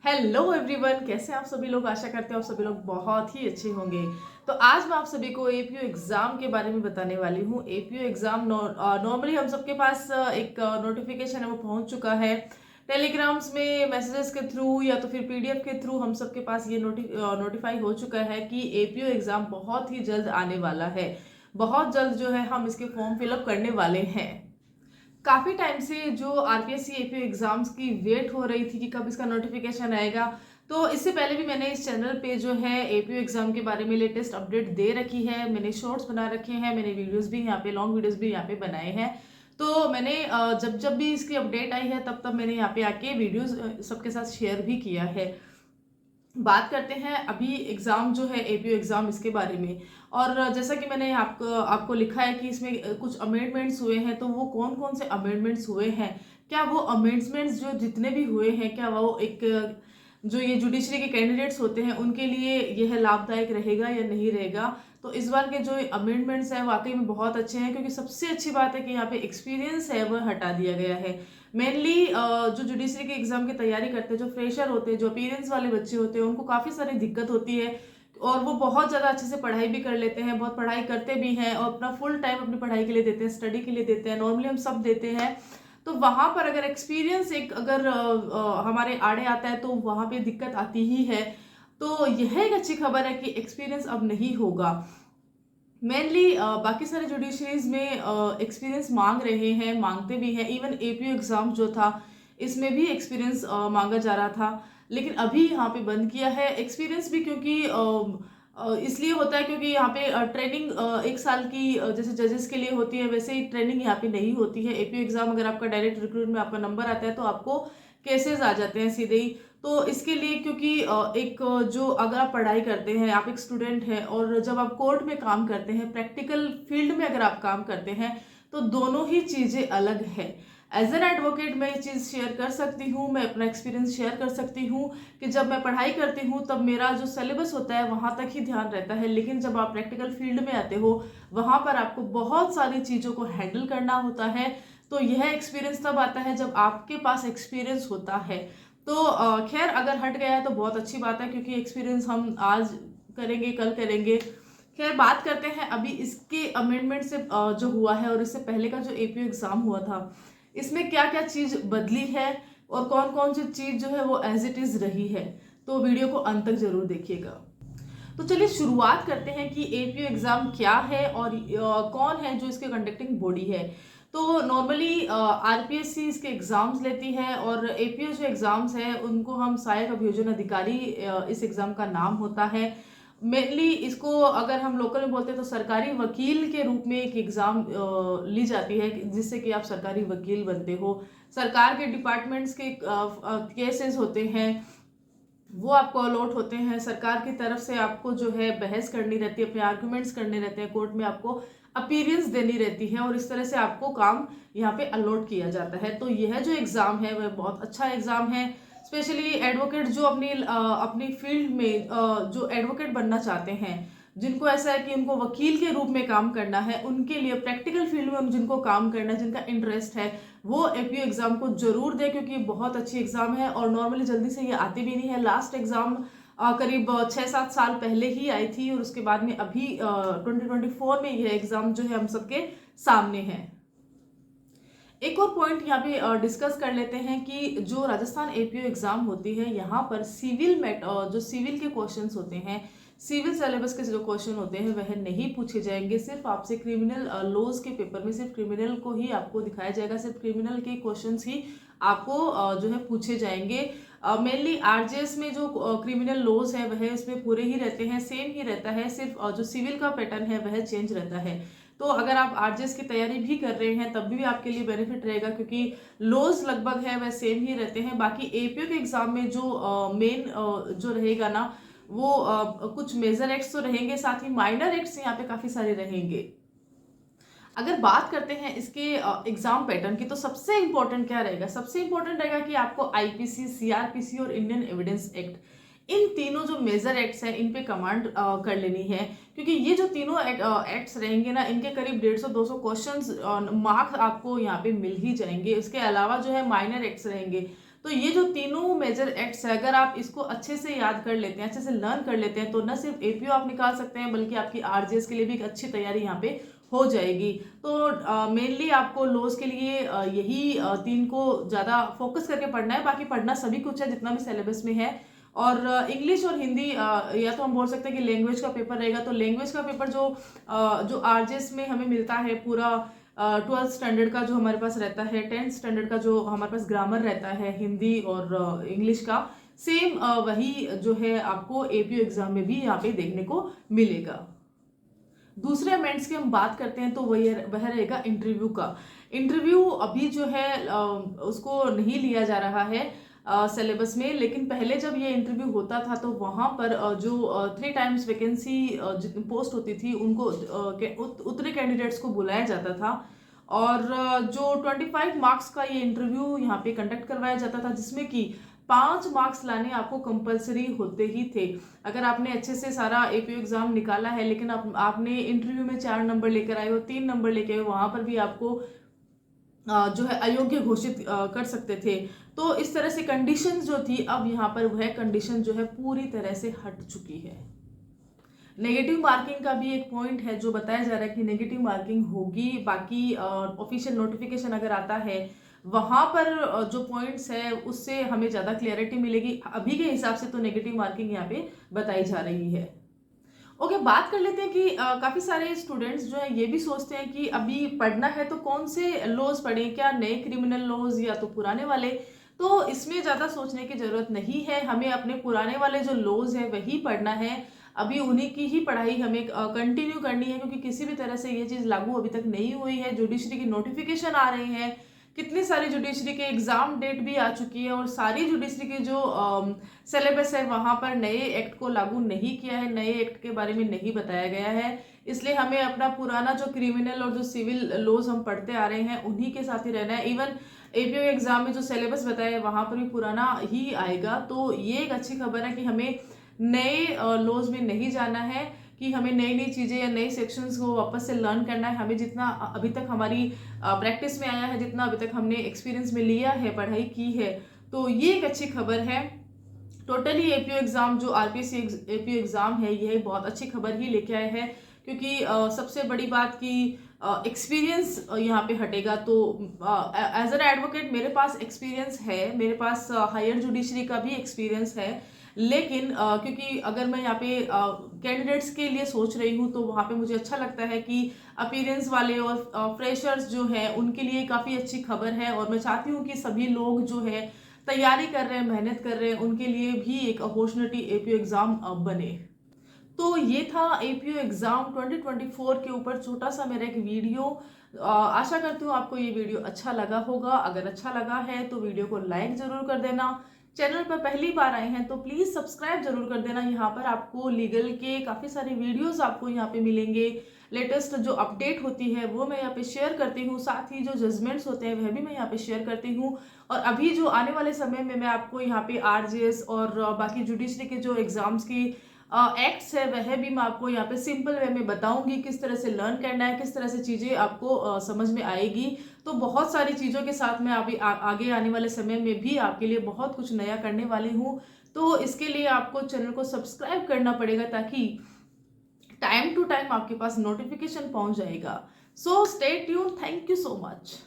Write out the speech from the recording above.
Hello everyone, कैसे आप सभी लोग। आशा करते हैं आप सभी लोग बहुत ही अच्छे होंगे। तो आज मैं आप सभी को एपीयू एग्जाम के बारे में बताने वाली हूँ। एपीयू एग्जाम नॉर्मली हम सबके पास एक नोटिफिकेशन है वो पहुंच चुका है टेलीग्राम्स में, मैसेजेस के थ्रू या तो फिर पीडीएफ के थ्रू। हम सबके पास ये नोटिफाई हो चुका है कि एपीयू एग्जाम बहुत ही जल्द आने वाला है। बहुत जल्द जो है हम इसके फॉर्म फिलअप करने वाले हैं। काफी टाइम से जो आरपीएससी एपीयू एग्जाम्स की वेट हो रही थी कि कब इसका नोटिफिकेशन आएगा। तो इससे पहले भी मैंने इस चैनल पे जो है एपीयू एग्जाम के बारे में लेटेस्ट अपडेट दे रखी है। मैंने शॉर्ट्स बना रखे हैं, मैंने वीडियोस भी यहाँ पे, लॉन्ग वीडियोस भी यहाँ पे बनाए हैं। तो मैंने जब जब भी इसकी अपडेट आई है तब तब मैंने यहाँ पे आके वीडियोस सबके साथ शेयर भी किया है। बात करते हैं अभी एग्जाम जो है एपीयू एग्जाम इसके बारे में। और जैसा कि मैंने आपको लिखा है कि इसमें कुछ अमेंडमेंट्स हुए हैं, तो वो कौन कौन से अमेंडमेंट्स हुए हैं, क्या वो अमेंडमेंट्स जो जितने भी हुए हैं, क्या वो एक जो ये जुडिशरी के कैंडिडेट्स होते हैं उनके लिए यह लाभदायक रहेगा या नहीं रहेगा। तो इस बार के जो अमेंडमेंट्स हैं वाकई में बहुत अच्छे हैं, क्योंकि सबसे अच्छी बात है कि यहाँ पे एक्सपीरियंस है वह हटा दिया गया है। मेनली जो जुडिशरी के एग्जाम की तैयारी करते हैं, जो फ्रेशर होते हैं, जो अपीयरेंस वाले बच्चे होते हैं, उनको काफ़ी सारी दिक्कत होती है। और वो बहुत ज़्यादा अच्छे से पढ़ाई भी कर लेते हैं, बहुत पढ़ाई करते भी हैं और अपना फुल टाइम अपनी पढ़ाई के लिए देते हैं, स्टडी के लिए देते हैं, नॉर्मली हम सब देते हैं। तो वहाँ पर अगर एक्सपीरियंस एक अगर हमारे आड़े आता है तो वहाँ पे दिक्कत आती ही है। तो यह एक अच्छी खबर है कि एक्सपीरियंस अब नहीं होगा। मेनली बाकी सारे जुडिशरीज में एक्सपीरियंस मांग रहे हैं, मांगते भी हैं। इवन एपीयू एग्जाम जो था इसमें भी एक्सपीरियंस मांगा जा रहा था, लेकिन अभी यहाँ पे बंद किया है एक्सपीरियंस भी, क्योंकि इसलिए होता है क्योंकि यहाँ पे ट्रेनिंग एक साल की जैसे जजेस के लिए होती है वैसे ही ट्रेनिंग यहाँ पे नहीं होती है। एपीयू एग्जाम अगर आपका डायरेक्ट रिक्रूट में आपका नंबर आता है तो आपको केसेस आ जाते हैं सीधे ही। तो इसके लिए क्योंकि एक जो अगर आप पढ़ाई करते हैं, आप एक स्टूडेंट हैं, और जब आप कोर्ट में काम करते हैं, प्रैक्टिकल फील्ड में अगर आप काम करते हैं, तो दोनों ही चीज़ें अलग है। एज एन एडवोकेट मैं ये चीज़ शेयर कर सकती हूँ, मैं अपना एक्सपीरियंस शेयर कर सकती हूँ कि जब मैं पढ़ाई करती हूँ तब मेरा जो सिलेबस होता है वहाँ तक ही ध्यान रहता है, लेकिन जब आप प्रैक्टिकल फील्ड में आते हो वहाँ पर आपको बहुत सारी चीज़ों को हैंडल करना होता है। तो यह एक्सपीरियंस तब आता है जब आपके पास एक्सपीरियंस होता है। तो खैर अगर हट गया है तो बहुत अच्छी बात है, क्योंकि एक्सपीरियंस हम आज करेंगे कल करेंगे। खैर बात करते हैं अभी इसके अमेंडमेंट से जो हुआ है और इससे पहले का जो एपीयू एग्जाम हुआ था, इसमें क्या क्या चीज बदली है और कौन कौन सी चीज जो है वो एज इट इज रही है। तो वीडियो को अंत तक जरूर देखिएगा। तो चलिए शुरुआत करते हैं कि एपीयू एग्जाम क्या है और कौन है जो इसके कंडक्टिंग बॉडी है। तो नॉर्मली आरपीएससी इसके एग्जाम्स लेती है, और एपीयू जो एग्जाम्स है उनको हम सहायक अभियोजन अधिकारी इस एग्जाम का नाम होता है। मेनली इसको अगर हम लोकल में बोलते हैं तो सरकारी वकील के रूप में एक एग्जाम ली जाती है, जिससे कि आप सरकारी वकील बनते हो। सरकार के डिपार्टमेंट्स के केसेस होते हैं वो आपको अलॉट होते हैं, सरकार की तरफ से आपको जो है बहस करनी रहती है, अपने आर्गुमेंट्स करने रहते हैं, कोर्ट में आपको अपीयरेंस देनी रहती है, और इस तरह से आपको काम यहाँ पे अलॉट किया जाता है। तो यह जो एग्जाम है वह बहुत अच्छा एग्जाम है। स्पेशली एडवोकेट जो अपनी फील्ड में जो एडवोकेट बनना चाहते हैं, जिनको ऐसा है कि उनको वकील के रूप में काम करना है, उनके लिए प्रैक्टिकल फील्ड में जिनको काम करना है, जिनका इंटरेस्ट है, वो एपीयू एग्जाम को जरूर दे, क्योंकि बहुत अच्छी एग्जाम है और नॉर्मली जल्दी से ये आती भी नहीं है। लास्ट एग्जाम करीब 6-7 साल पहले ही आई थी, और उसके बाद में अभी 2024 में यह एग्जाम जो है हम सबके सामने है। एक और पॉइंट यहाँ पे डिस्कस कर लेते हैं कि जो राजस्थान एपीयू एग्जाम होती है, यहाँ पर जो सिविल के क्वेश्चंस होते हैं, सिविल सिलेबस के जो क्वेश्चन होते हैं वह नहीं पूछे जाएंगे। सिर्फ आपसे क्रिमिनल लॉज के पेपर में सिर्फ क्रिमिनल को ही आपको दिखाया जाएगा, सिर्फ क्रिमिनल के क्वेश्चंस ही आपको जो है पूछे जाएंगे। मेनली आरजेएस में जो क्रिमिनल लॉज है वह इसमें पूरे ही रहते हैं, सेम ही रहता है, सिर्फ जो सिविल का पैटर्न है वह चेंज रहता है। तो अगर आप आरजेएस की तैयारी भी कर रहे हैं तब भी आपके लिए बेनिफिट रहेगा, क्योंकि लॉज लगभग है वह सेम ही रहते हैं। बाकी एपीयू के एग्जाम में जो मेन जो रहेगा ना, वो कुछ मेजर एक्ट्स तो रहेंगे, साथ ही माइनर एक्ट्स यहाँ पे काफी सारे रहेंगे। अगर बात करते हैं इसके एग्जाम पैटर्न की, तो सबसे इंपॉर्टेंट क्या रहेगा, सबसे इंपॉर्टेंट रहेगा कि आपको आईपीसी, सीआरपीसी और इंडियन एविडेंस एक्ट, इन तीनों जो मेजर एक्ट्स हैं इन पे कमांड कर लेनी है, क्योंकि ये जो तीनों एक्ट्स रहेंगे ना, इनके करीब 150-200 क्वेश्चंस मार्क्स आपको यहाँ पे मिल ही जाएंगे। इसके अलावा जो है माइनर एक्ट्स रहेंगे, तो ये जो तीनों मेजर एक्ट्स है, अगर आप इसको अच्छे से याद कर लेते हैं, अच्छे से लर्न कर लेते हैं, तो न सिर्फ एपीओ आप निकाल सकते हैं बल्कि आपकी आरजेएस के लिए भी एक अच्छी तैयारी यहाँ पे हो जाएगी। तो मेनली आपको लॉज के लिए यही तीन को ज़्यादा फोकस करके पढ़ना है। बाकी पढ़ना सभी कुछ है जितना भी सिलेबस में है। और इंग्लिश और हिंदी या तो हम बोल सकते हैं कि लैंग्वेज का पेपर रहेगा। तो लैंग्वेज का पेपर जो आरजेएस में हमें मिलता है पूरा 12th स्टैंडर्ड का जो हमारे पास रहता है, 10th स्टैंडर्ड का जो हमारे पास ग्रामर रहता है हिंदी और इंग्लिश का, सेम वही जो है आपको एपीओ एग्जाम में भी यहाँ पे देखने को मिलेगा। दूसरे अमेंड्स की हम बात करते हैं तो वह रहेगा इंटरव्यू का। इंटरव्यू अभी जो है उसको नहीं लिया जा रहा है सिलेबस में, लेकिन पहले जब ये इंटरव्यू होता था तो वहाँ पर जो 3 टाइम्स वैकेंसी जितनी पोस्ट होती थी उनको उतने कैंडिडेट्स को बुलाया जाता था। और जो 25 मार्क्स का ये इंटरव्यू यहाँ पे कंडक्ट करवाया जाता था, जिसमें कि 5 मार्क्स लाने आपको कंपलसरी होते ही थे। अगर आपने अच्छे से सारा एपीओ एग्जाम निकाला है लेकिन आपने इंटरव्यू में 4 नंबर लेकर आए हो, 3 नंबर लेके आए हो, वहाँ पर भी आपको जो है अयोग्य घोषित कर सकते थे। तो इस तरह से कंडीशन जो थी, अब यहाँ पर वह कंडीशन जो है पूरी तरह से हट चुकी है। नेगेटिव मार्किंग का भी एक पॉइंट है जो बताया जा रहा है कि नेगेटिव मार्किंग होगी। बाकी ऑफिशियल नोटिफिकेशन अगर आता है वहां पर जो पॉइंट्स है उससे हमें ज़्यादा क्लियरिटी मिलेगी। अभी के हिसाब से तो नेगेटिव मार्किंग यहाँ पे बताई जा रही है। ओके, बात कर लेते हैं कि काफ़ी सारे स्टूडेंट्स जो है ये भी सोचते हैं कि अभी पढ़ना है तो कौन से लॉज पढ़ें, क्या नए क्रिमिनल लॉज या तो पुराने वाले। तो इसमें ज़्यादा सोचने की ज़रूरत नहीं है, हमें अपने पुराने वाले जो लॉज है वही पढ़ना है। अभी उन्हीं की ही पढ़ाई हमें कंटिन्यू करनी है, क्योंकि किसी भी तरह से ये चीज़ लागू अभी तक नहीं हुई है। जुडिशरी की नोटिफिकेशन आ रहे हैं, कितनी सारी जुडिशरी के एग्जाम डेट भी आ चुकी है और सारी जुडिशरी की जो सिलेबस है वहाँ पर नए एक्ट को लागू नहीं किया है, नए एक्ट के बारे में नहीं बताया गया है। इसलिए हमें अपना पुराना जो क्रिमिनल और जो सिविल लॉज हम पढ़ते आ रहे हैं उन्हीं के साथ ही रहना है। इवन एपीओ एग्जाम में जो सिलेबस बताया है वहाँ पर भी पुराना ही आएगा। तो ये एक अच्छी खबर है कि हमें नए लॉज में नहीं जाना है, कि हमें नई नई चीज़ें या नए सेक्शंस को वापस से लर्न करना है। हमें जितना अभी तक हमारी प्रैक्टिस में आया है, जितना अभी तक हमने एक्सपीरियंस में लिया है, पढ़ाई की है, तो ये एक अच्छी खबर है। टोटली एपीओ एग्जाम जो आरपीएससी एपीओ एग्जाम है यह बहुत अच्छी खबर ही लेके आए हैं, क्योंकि सबसे बड़ी बात कि एक्सपीरियंस यहाँ पे हटेगा। तो एज एन एडवोकेट मेरे पास एक्सपीरियंस है, मेरे पास हायर जुडिशरी का भी एक्सपीरियंस है, लेकिन क्योंकि अगर मैं यहाँ पे कैंडिडेट्स के लिए सोच रही हूँ तो वहाँ पे मुझे अच्छा लगता है कि अपीयरेंस वाले और फ्रेशर्स जो हैं उनके लिए काफ़ी अच्छी खबर है। और मैं चाहती हूँ कि सभी लोग जो है तैयारी कर रहे हैं, मेहनत कर रहे हैं, उनके लिए भी एक अपॉर्चुनिटी एपीओ एग्ज़ाम बने। तो ये था एपीओ एग्ज़ाम 2024 के ऊपर छोटा सा मेरा एक वीडियो। आशा करती हूँ आपको ये वीडियो अच्छा लगा होगा। अगर अच्छा लगा है तो वीडियो को लाइक ज़रूर कर देना। चैनल पर पहली बार आए हैं तो प्लीज़ सब्सक्राइब जरूर कर देना। यहाँ पर आपको लीगल के काफ़ी सारे वीडियोस आपको यहाँ पे मिलेंगे। लेटेस्ट जो अपडेट होती है वो मैं यहाँ पे शेयर करती हूँ, साथ ही जो जजमेंट्स होते हैं वह भी मैं यहाँ पे शेयर करती हूँ। और अभी जो आने वाले समय में मैं आपको यहाँ पे आरजेएस और बाकी जुडिशरी के जो एग्जाम्स की एक्ट्स है वह भी मैं आपको यहाँ पे सिंपल वे में बताऊंगी, किस तरह से लर्न करना है, किस तरह से चीज़ें आपको समझ में आएगी। तो बहुत सारी चीज़ों के साथ मैं अभी आगे आने वाले समय में भी आपके लिए बहुत कुछ नया करने वाली हूँ। तो इसके लिए आपको चैनल को सब्सक्राइब करना पड़ेगा ताकि टाइम टू टाइम आपके पास नोटिफिकेशन पहुँच जाएगा। So stay tune, thank you so much.